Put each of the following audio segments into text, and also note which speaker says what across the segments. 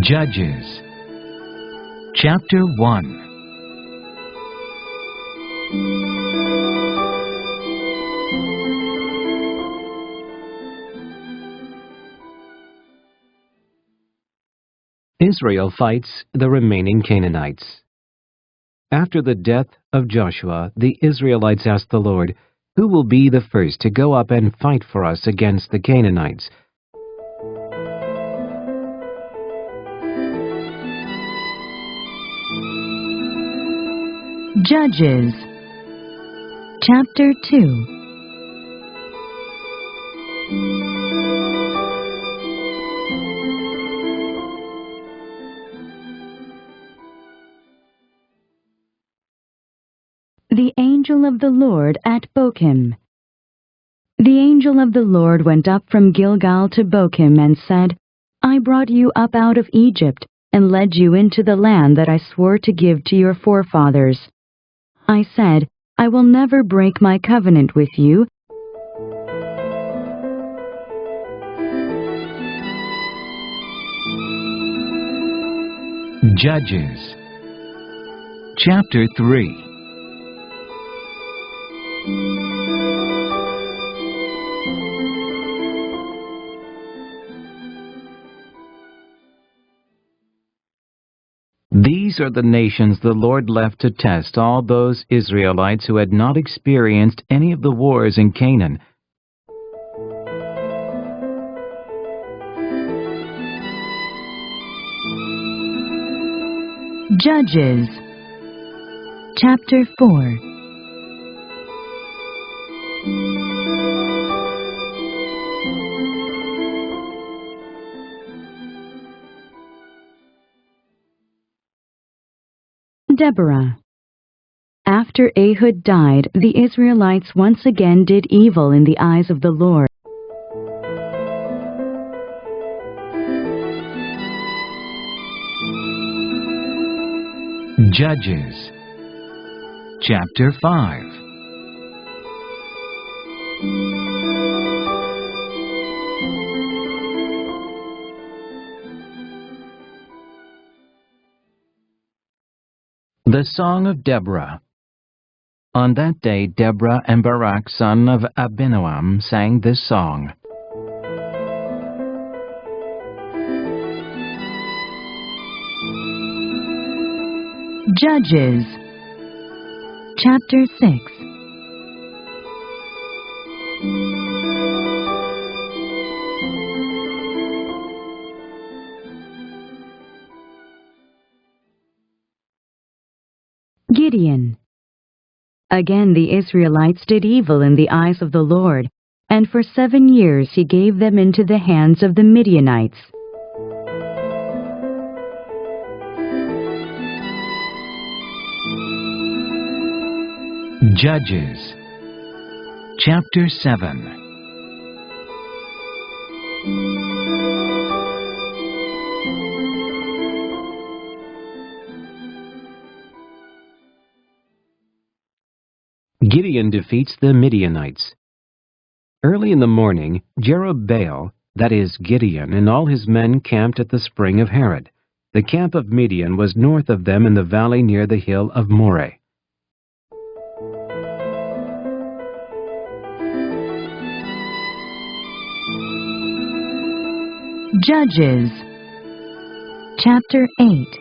Speaker 1: Judges Chapter 1. Israel fights the remaining Canaanites. After the death of Joshua, the Israelites asked the Lord, "Who will be the first to go up and fight for us against the Canaanites?"
Speaker 2: Judges Chapter 2. The angel of the Lord at Bochim. The angel of the Lord went up from Gilgal to Bochim and said, "I brought you up out of Egypt and led you into the land that I swore to give to your forefathers. I said, I will never break my covenant with you.
Speaker 1: Judges Chapter 3. These are the nations the Lord left to test all those Israelites who had not experienced any of the wars in Canaan.
Speaker 2: Judges Chapter 4. Deborah. After Ehud died, the Israelites once again did evil in the eyes of the Lord.
Speaker 1: Judges Chapter 5. The Song of Deborah. On that day Deborah and Barak son of Abinoam sang this song.
Speaker 2: Judges Chapter 6. Gideon. Again the Israelites did evil in the eyes of the Lord, and for 7 years he gave them into the hands of the Midianites.
Speaker 1: Judges Chapter 7. Gideon defeats the Midianites. Early in the morning, Jerubbaal, that is Gideon, and all his men camped at the spring of Harod. The camp of Midian was north of them in the valley near the hill of Moreh.
Speaker 2: Judges Chapter 8.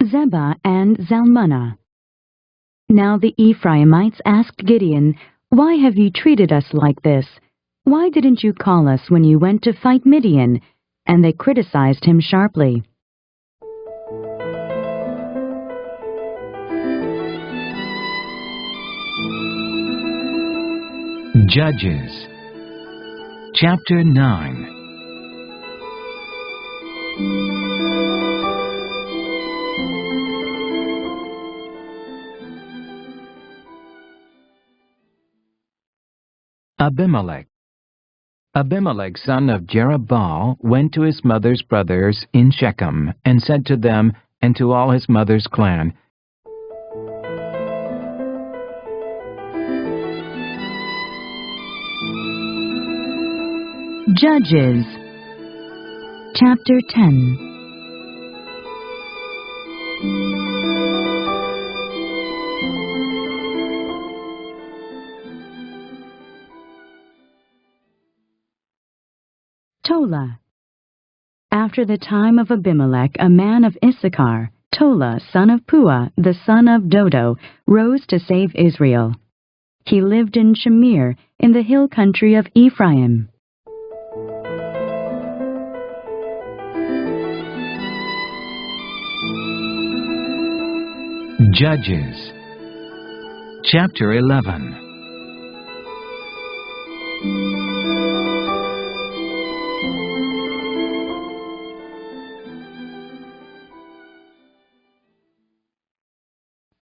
Speaker 2: Zebah and Zalmunna. Now the Ephraimites asked Gideon, "Why have you treated us like this? Why didn't you call us when you went to fight Midian?" And they criticized him sharply.
Speaker 1: Judges Chapter 9. Abimelech. Abimelech son of Jerubbaal went to his mother's brothers in Shechem, and said to them and to all his mother's clan,
Speaker 2: Judges Chapter 10. Tola. After the time of Abimelech, a man of Issachar, Tola, son of Puah, the son of Dodo, rose to save Israel. He lived in Shamir, in the hill country of Ephraim.
Speaker 1: Judges Chapter 11.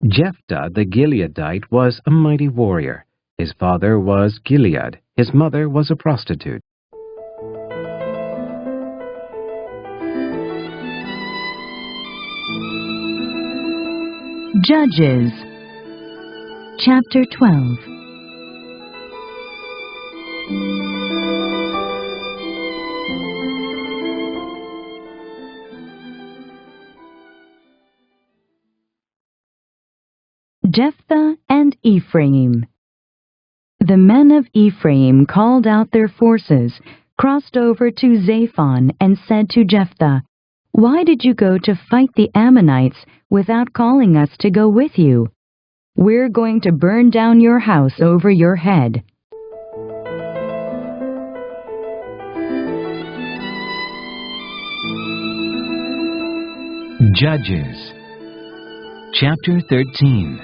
Speaker 1: Jephthah the Gileadite was a mighty warrior. His father was Gilead. His mother was a prostitute.
Speaker 2: Judges Chapter 12. Jephthah and Ephraim. The men of Ephraim called out their forces, crossed over to Zaphon, and said to Jephthah, "Why did you go to fight the Ammonites without calling us to go with you? We're going to burn down your house over your head."
Speaker 1: Judges Chapter 13.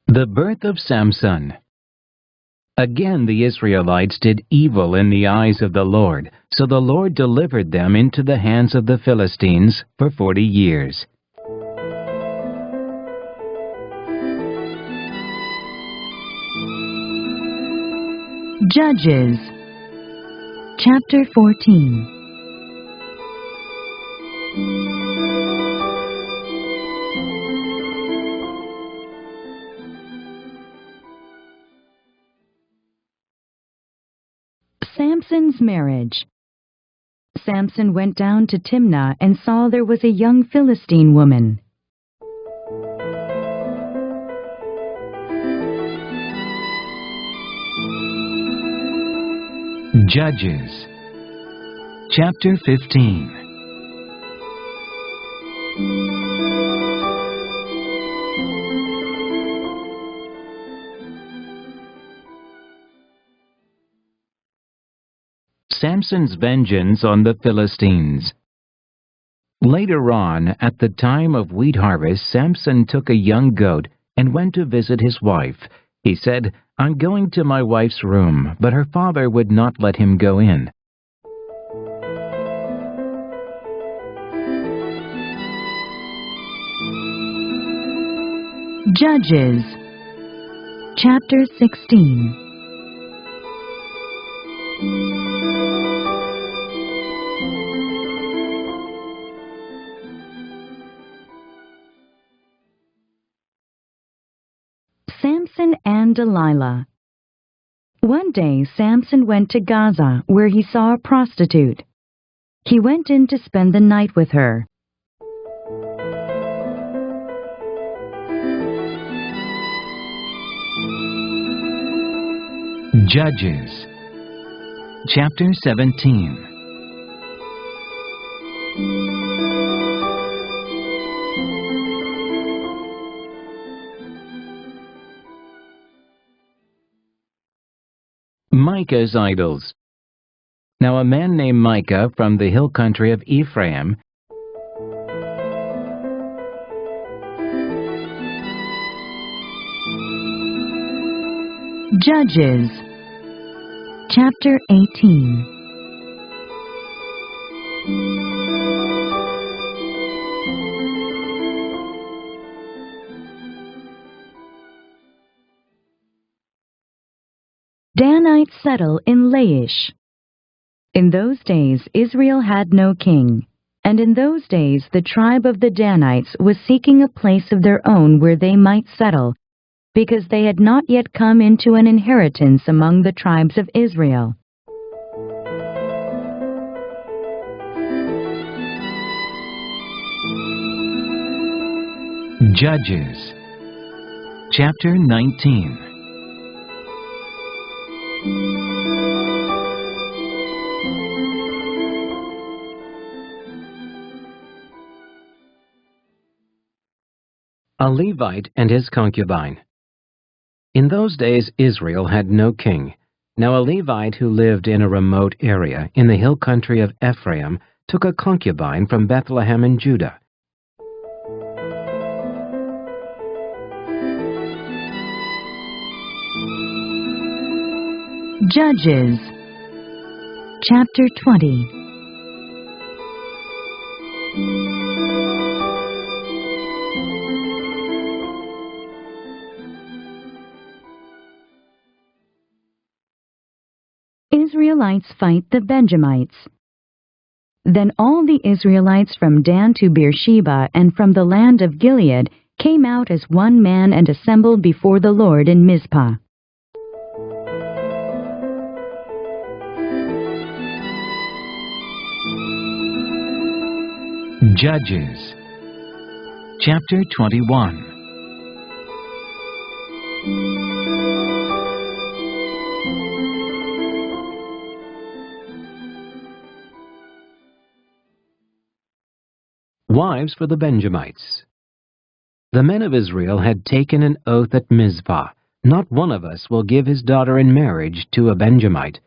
Speaker 1: The birth of Samson. Again the Israelites did evil in the eyes of the Lord, so the Lord delivered them into the hands of the Philistines for 40 years.
Speaker 2: Judges Chapter 14. Samson's marriage. Samson went down to Timnah and saw there was a young Philistine woman.
Speaker 1: Judges Chapter 15. Samson's vengeance on the Philistines. Later on, at the time of wheat harvest, Samson took a young goat and went to visit his wife. He said, "I'm going to my wife's room," but her father would not let him go in.
Speaker 2: Judges Chapter 16. Samson and Delilah. One day Samson went to Gaza, where he saw a prostitute. He went in to spend the night with her.
Speaker 1: Judges Chapter 17. Micah's idols. Now a man named Micah from the hill country of Ephraim
Speaker 2: Judges Chapter 18. Danites settle in Laish. In those days Israel had no king. And in those days the tribe of the Danites was seeking a place of their own where they might settle, because they had not yet come into an inheritance among the tribes of Israel.
Speaker 3: Judges chapter 19.
Speaker 1: A Levite and his concubine. In those days Israel had no king. Now a Levite who lived in a remote area in the hill country of Ephraim took a concubine from Bethlehem in Judah.
Speaker 2: Judges chapter 20. Israelites fight the Benjamites. Then all the Israelites from Dan to Beersheba and from the land of Gilead came out as one man and assembled before the Lord in Mizpah.
Speaker 3: Judges chapter 21.
Speaker 1: Wives for the Benjamites. The men of Israel had taken an oath at Mizpah, "Not one of us will give his daughter in marriage to a Benjamite,